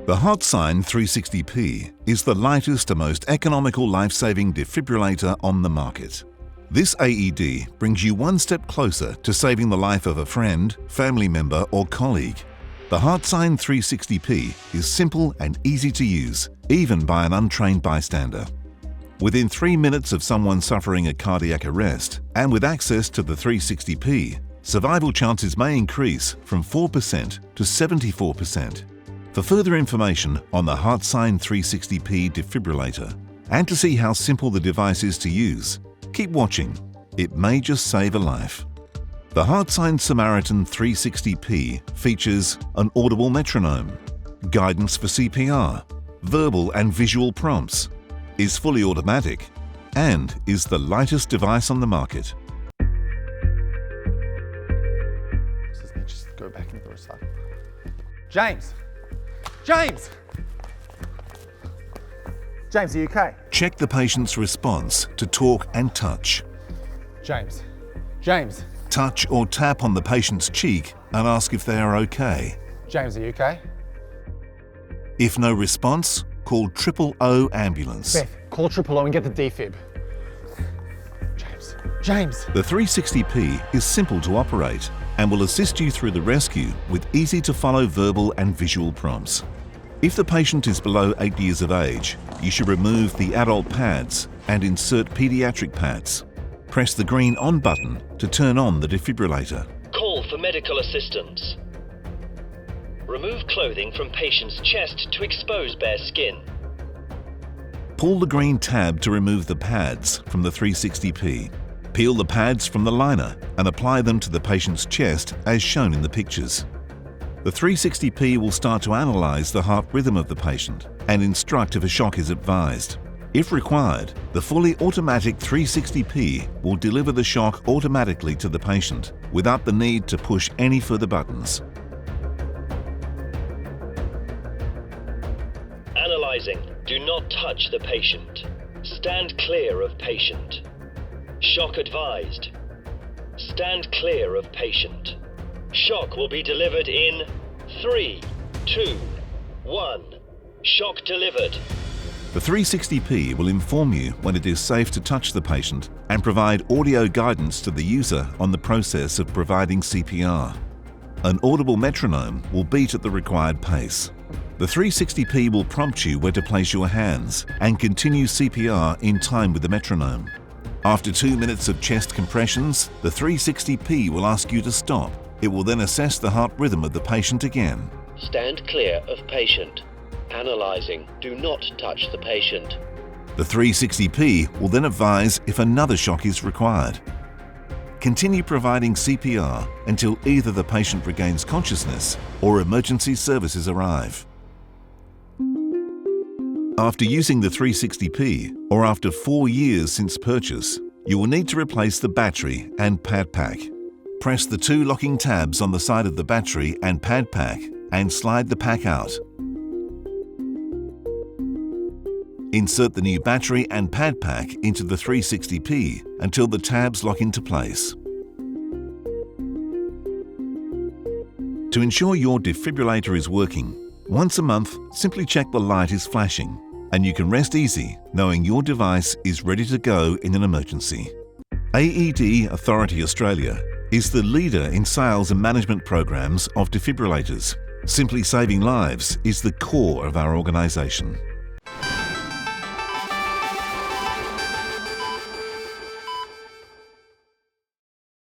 The Heartsine 360p is the lightest and most economical life-saving defibrillator on the market. This AED brings you one step closer to saving the life of a friend, family member or colleague. The Heartsine 360p is simple and easy to use, even by an untrained bystander. Within 3 minutes of someone suffering a cardiac arrest, and with access to the 360p, survival chances may increase from 4% to 74%. For further information on the Heartsine 360p defibrillator, and to see how simple the device is to use, keep watching. It may just save a life. The Heartsine Samaritan 360p features an audible metronome, guidance for CPR, verbal and visual prompts, is fully automatic, and is the lightest device on the market. Just go back into the recycle. James! James! James, are you okay? Check the patient's response to talk and touch. James. James. Touch or tap on the patient's cheek and ask if they are okay. James, are you okay? If no response, call 000 ambulance. Beth, call 000 and get the defib. James. James. The 360p is simple to operate and will assist you through the rescue with easy-to-follow verbal and visual prompts. If the patient is below 8 years of age, you should remove the adult pads and insert pediatric pads. Press the green on button to turn on the defibrillator. Call for medical assistance. Remove clothing from patient's chest to expose bare skin. Pull the green tab to remove the pads from the 360p. Peel the pads from the liner and apply them to the patient's chest as shown in the pictures. The 360p will start to analyze the heart rhythm of the patient and instruct if a shock is advised. If required, the fully automatic 360p will deliver the shock automatically to the patient without the need to push any further buttons. Analyzing. Do not touch the patient. Stand clear of patient. Shock advised. Stand clear of patient. Shock will be delivered in 3, 2, 1. Shock delivered. The 360p will inform you when it is safe to touch the patient and provide audio guidance to the user on the process of providing CPR. An audible metronome will beat at the required pace. The 360p will prompt you where to place your hands and continue CPR in time with the metronome. After 2 minutes of chest compressions, the 360p will ask you to stop. It will then assess the heart rhythm of the patient again. Stand clear of patient. Analyzing. Do not touch the patient. The 360p will then advise if another shock is required. Continue providing CPR until either the patient regains consciousness or emergency services arrive. After using the 360p, or after 4 years since purchase, you will need to replace the battery and pad pack. Press the 2 locking tabs on the side of the battery and pad pack and slide the pack out. Insert the new battery and pad pack into the 360p until the tabs lock into place. To ensure your defibrillator is working, once a month, simply check the light is flashing, and you can rest easy knowing your device is ready to go in an emergency. AED Authority Australia is the leader in sales and management programs of defibrillators. Simply saving lives is the core of our organisation.